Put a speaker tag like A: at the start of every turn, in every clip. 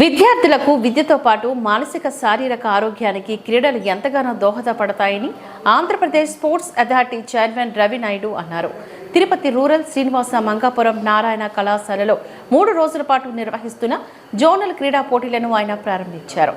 A: విద్యార్థులకు విద్యతో పాటు మానసిక శారీరక ఆరోగ్యానికి క్రీడలు ఎంతగానో దోహదపడతాయని Andhra Pradesh sports authority chairman Ravi Naidu అన్నారు. తిరుపతి రూరల్ శ్రీనివాస మంగాపురం నారాయణ కళాశాలలో 3 రోజుల పాటు నిర్వహిస్తున్న జోనల్ క్రీడా పోటీలను ఆయన ప్రారంభించారు.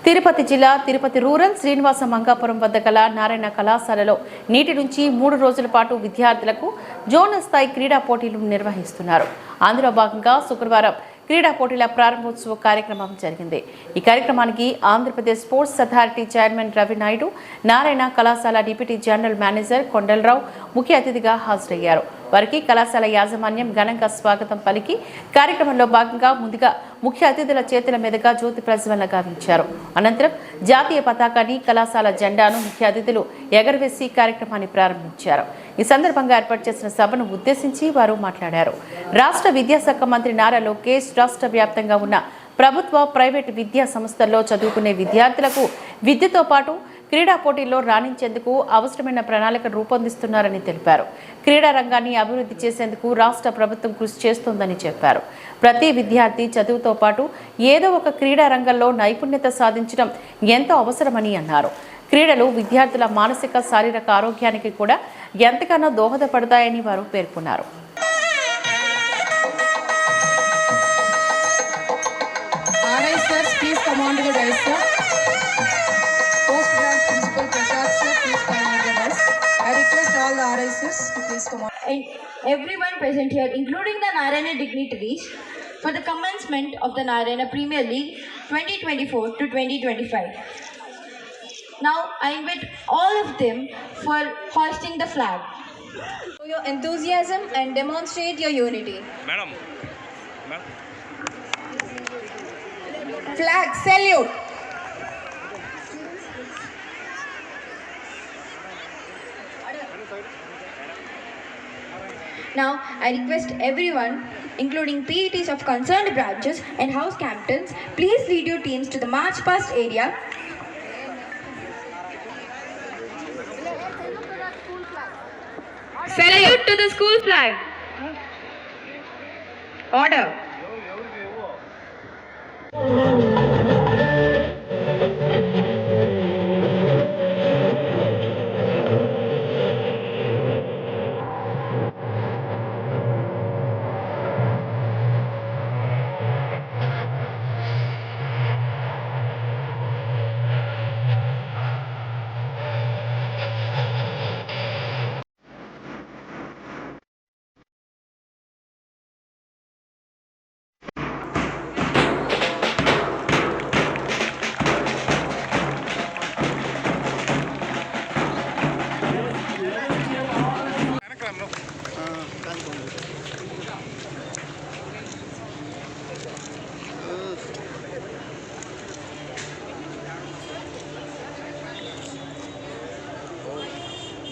A: తిరుపతి జిల్లా తిరుపతి రూరల్ శ్రీనివాస మంగాపురం వద్ద గల నారాయణ కళాశాలలో నేటి నుంచి 3 రోజుల పాటు విద్యార్థులకు జోనల్ స్థాయి క్రీడా పోటీలు నిర్వహిస్తున్నారు. అందులో భాగంగా శుక్రవారం క్రీడా పోటీల ప్రారంభోత్సవ కార్యక్రమం జరిగింది. ఈ కార్యక్రమానికి Andhra Pradesh sports authority chairman Ravi Naidu, Narayana కళాశాల డిప్యూటీ జనరల్ మేనేజర్ కొండలరావు ముఖ్య అతిథిగా హాజరయ్యారు. వారికి కళాశాల యాజమాన్యం ఘనంగా స్వాగతం పలికి కార్యక్రమంలో భాగంగా ముందుగా ముఖ్య అతిథుల చేతుల మీదుగా జ్యోతి ప్రజ్వలన గావించారు. అనంతరం జాతీయ పతాకాన్ని, కళాశాల జెండాను ముఖ్య అతిథులు ఎగరవేసి కార్యక్రమాన్ని ప్రారంభించారు. ఈ సందర్భంగా ఏర్పాటు చేసిన సభను ఉద్దేశించి వారు మాట్లాడారు. రాష్ట్ర విద్యాశాఖ మంత్రి నారా లోకేష్ రాష్ట్ర వ్యాప్తంగా ఉన్న ప్రభుత్వ, ప్రైవేటు విద్యా సంస్థల్లో చదువుకునే విద్యార్థులకు విద్యతో పాటు క్రీడా పోటీల్లో రాణించేందుకు అవసరమైన ప్రణాళిక రూపొందిస్తున్నారని తెలిపారు. క్రీడా రంగాన్ని అభివృద్ధి చేసేందుకు రాష్ట్ర ప్రభుత్వం కృషి చేస్తోందని చెప్పారు. ప్రతి విద్యార్థి చదువుతో పాటు ఏదో ఒక క్రీడా రంగంలో నైపుణ్యత సాధించడం ఎంతో అవసరమని అన్నారు. క్రీడలు విద్యార్థుల మానసిక, శారీరక ఆరోగ్యానికి కూడా ఎంతగానో దోహదపడతాయని వారు పేర్కొన్నారు.
B: All the RISs to please come on.
C: And everyone present here, including the Narayana dignitaries, for the commencement of the Narayana Premier League 2024 to 2025. Now I invite all of them for hoisting the flag.
B: Show your enthusiasm and demonstrate your unity.
D: Madam.
B: Flag salute.
C: Now I request everyone, including PETs of concerned branches and house captains, please lead your teams to the march past area.
B: Salute to the school flag. Order.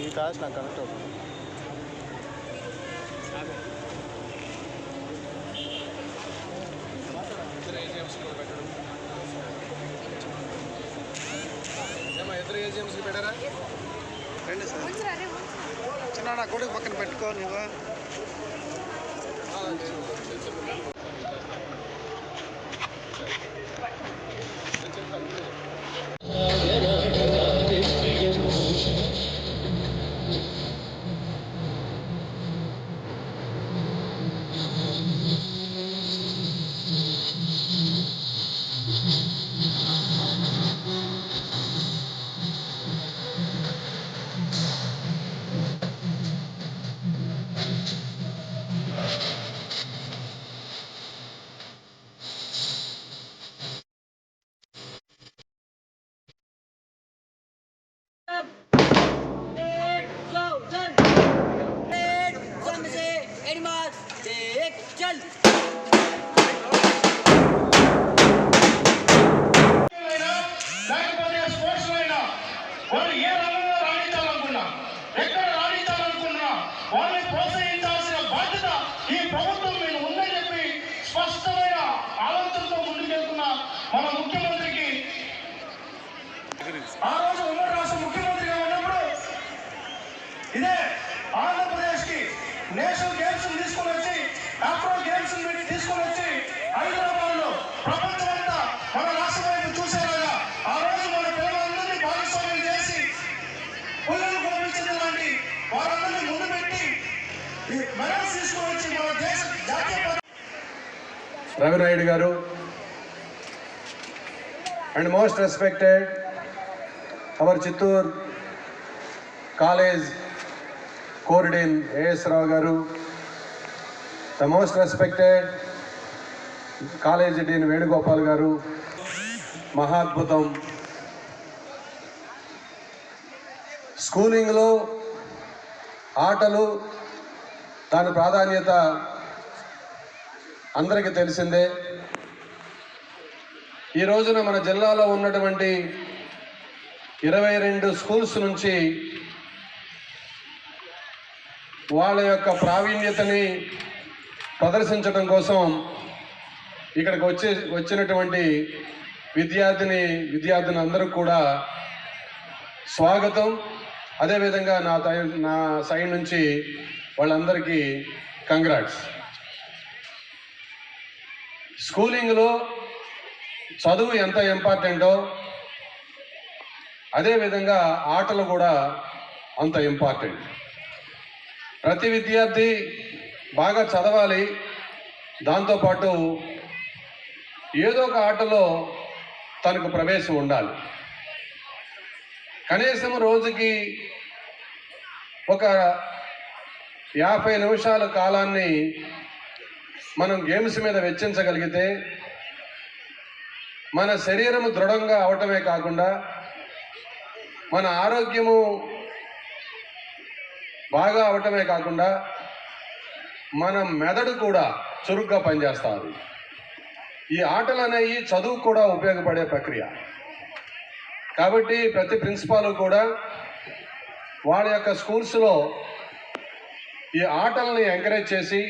E: ఈ toss నాకు connect అవుతుంది. ఇద్దరు ఏజిఎంస్కి పెట్టారా? రండి sir. చిన్న నా కొడుకు పక్కన పెట్టుకో నువ్వు.
F: వాళ్ళని ప్రోత్సహించాల్సిన బాధ్యత ఈ ప్రభుత్వం మీద ఉందని చెప్పి స్పష్టమైన ఆలోచనతో ముందుకెళ్తున్న మన ముఖ్యమంత్రికి ఆ రోజు ఉమ్మడి రాష్ట్ర ముఖ్యమంత్రిగా ఉన్నప్పుడు ఇదే ఆంధ్రప్రదేశ్ కి నేషనల్ గేమ్స్ తీసుకొని వచ్చి ఆఫ్రో గేమ్స్ తీసుకొని వచ్చి హైదరాబాద్ లో ప్రపంచ మెడల్స్ తీసుకొచ్చి మన దేశ జాతీయ
E: Ravi Naidu garu and most respected our Chittoor college coordinator A S Rao garu, the most respected college dean Venugopal garu, మహాద్భుతం. స్కూలింగ్లో ఆటలు దాని ప్రాధాన్యత అందరికీ తెలిసిందే. ఈ రోజున మన జిల్లాలో ఉన్నటువంటి 22 స్కూల్స్ నుంచి వాళ్ళ యొక్క ప్రావీణ్యతని ప్రదర్శించడం కోసం ఇక్కడికి వచ్చినటువంటి విద్యార్థులందరూ కూడా స్వాగతం. అదేవిధంగా నా సైడ్ నుంచి వాళ్ళందరికీ కంగ్రాట్స్. స్కూలింగ్లో చదువు ఎంత ఇంపార్టెంటో అదేవిధంగా ఆటలు కూడా అంత ఇంపార్టెంట్. ప్రతి విద్యార్థి బాగా చదవాలి, దాంతోపాటు ఏదో ఒక ఆటలో తనకు ప్రవేశం ఉండాలి. కనీసం రోజుకి ఒక 50 నిమిషాల కాలాన్ని మనం గేమ్స్ మీద వెచ్చించగలిగితే మన శరీరము దృఢంగా అవటమే కాకుండా మన ఆరోగ్యము బాగా అవటమే కాకుండా మన మెదడు కూడా చురుగ్గా పనిచేస్తుంది. ఈ ఆటలు అనేవి చదువు కూడా ఉపయోగపడే ప్రక్రియ కాబట్టి ప్రతి ప్రిన్సిపాల్ కూడా వాళ్ళ యొక్క స్కూల్స్లో ఈ ఆటల్ని ఎంకరేజ్ చేసి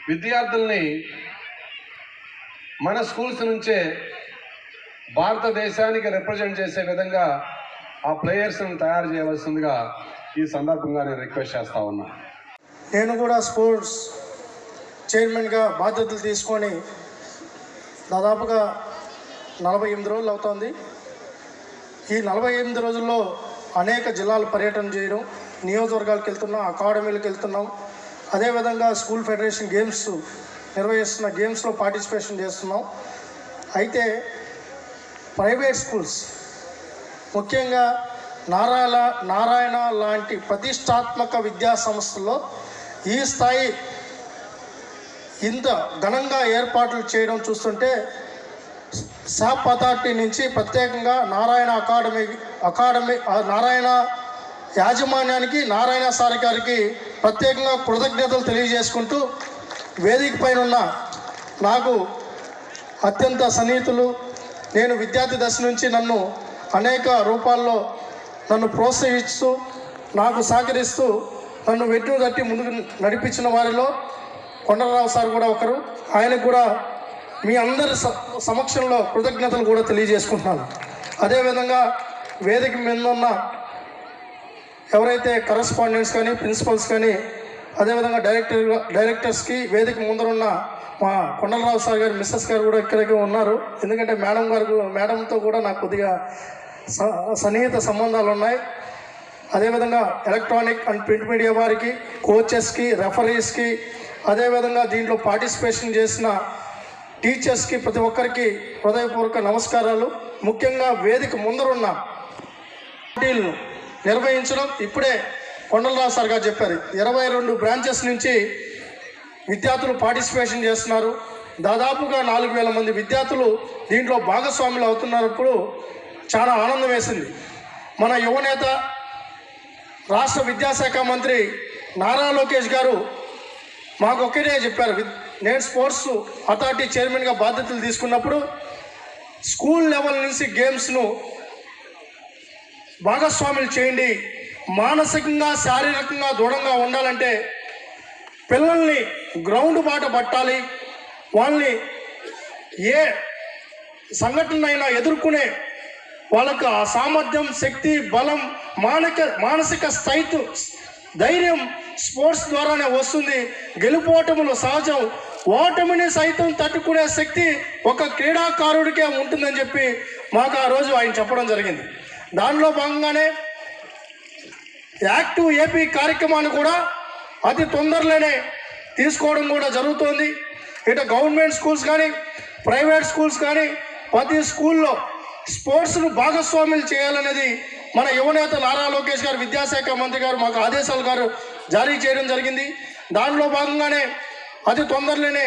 E: విద్యార్థుల్ని మన స్కూల్స్ నుంచే భారతదేశానికి రిప్రజెంట్ చేసే విధంగా ఆ ప్లేయర్స్ని తయారు చేయవలసిందిగా ఈ సందర్భంగా నేను రిక్వెస్ట్ చేస్తా ఉన్నా.
D: నేను కూడా స్పోర్ట్స్ చైర్మన్గా బాధ్యతలు తీసుకొని దాదాపుగా 48 రోజులు అవుతుంది. ఈ 48 రోజుల్లో అనేక జిల్లాలు పర్యటన చేయడం, నియోజకవర్గాలకు వెళ్తున్నాం, అకాడమీలకు వెళ్తున్నాం. అదేవిధంగా స్కూల్ ఫెడరేషన్ గేమ్స్ నిర్వహిస్తున్న గేమ్స్లో పార్టిసిపేషన్ చేస్తున్నాం. అయితే ప్రైవేట్ స్కూల్స్ ముఖ్యంగా నారాయణ లాంటి ప్రతిష్టాత్మక విద్యా సంస్థల్లో ఈ స్థాయి ఇంత ఘనంగా ఏర్పాట్లు చేయడం చూస్తుంటే శాప్ అథారిటీ నుంచి ప్రత్యేకంగా నారాయణ యాజమాన్యానికి, నారాయణ సార్ గారికి ప్రత్యేకంగా కృతజ్ఞతలు తెలియజేసుకుంటూ, వేదిక పైన ఉన్న నాకు అత్యంత సన్నిహితులు, నేను విద్యార్థి దశ నుంచి నన్ను అనేక రూపాల్లో నన్ను ప్రోత్సహిస్తూ, నాకు సహకరిస్తూ, నన్ను వెన్ను తట్టి ముందుకు నడిపించిన వారిలో కొండలరావు సార్ కూడా ఒకరు. ఆయనకు కూడా మీ అందరి సమక్షంలో కృతజ్ఞతలు కూడా తెలియజేసుకుంటున్నాను. అదేవిధంగా వేదిక మీద ఉన్న ఎవరైతే కరస్పాండెంట్స్ కానీ, ప్రిన్సిపల్స్ కానీ, అదేవిధంగా డైరెక్టర్స్కి, వేదిక ముందరున్న మా కొండలరావు సార్ గారు మిస్సెస్ గారు కూడా ఇక్కడికి ఉన్నారు. ఎందుకంటే మేడంతో కూడా నాకు కొద్దిగా సన్నిహిత సంబంధాలు ఉన్నాయి. అదేవిధంగా ఎలక్ట్రానిక్ అండ్ ప్రింట్ మీడియా వారికి, కోచెస్కి, రెఫరీస్కి, అదేవిధంగా దీంట్లో పార్టిసిపేషన్ చేసిన టీచర్స్కి, ప్రతి ఒక్కరికి హృదయపూర్వక నమస్కారాలు. ముఖ్యంగా వేదిక ముందరున్న పోటీలను నిర్వహించడం ఇప్పుడే కొండలరావు సార్ గారు చెప్పారు. 22 బ్రాంచెస్ నుంచి విద్యార్థులు పార్టిసిపేషన్ చేస్తున్నారు. దాదాపుగా 4000 మంది విద్యార్థులు దీంట్లో భాగస్వాములు అవుతున్నప్పుడు చాలా ఆనందం వేసింది. మన యువనేత, రాష్ట్ర విద్యాశాఖ మంత్రి నారా లోకేష్ గారు మాకు ఒక్కటే చెప్పారు. నేను స్పోర్ట్స్ అథారిటీ చైర్మన్గా బాధ్యతలు తీసుకున్నప్పుడు స్కూల్ లెవెల్ నుంచి గేమ్స్ను భాగస్వాములు చేయండి. మానసికంగా, శారీరకంగా దృఢంగా ఉండాలంటే పిల్లల్ని గ్రౌండ్ బాట పట్టాలి. వాళ్ళని ఏ సంఘటనైనా ఎదుర్కొనే వాళ్ళకు ఆ సామర్థ్యం, శక్తి, బలం, మానసిక ధైర్యం స్పోర్ట్స్ ద్వారానే వస్తుంది. గెలుపోటములు సహజం, ఓటమిని సైతం తట్టుకునే శక్తి ఒక క్రీడాకారుడికే ఉంటుందని చెప్పి మాకు ఆ రోజు ఆయన చెప్పడం జరిగింది. దానిలో భాగంగానే యాక్టివ్ ఏపీ కార్యక్రమాన్ని కూడా అతి తొందరలోనే తీసుకోవడం కూడా జరుగుతోంది. ఇటు గవర్నమెంట్ స్కూల్స్ కానీ ప్రైవేట్ స్కూల్స్ కానీ ప్రతి స్కూల్లో స్పోర్ట్స్ను భాగస్వామ్యం చేయాలనేది మన యువనేత నారా లోకేష్ గారు విద్యాశాఖ మంత్రి గారు మాకు ఆదేశాలు జారీ చేయడం జరిగింది. దానిలో భాగంగానే అతి తొందరలోనే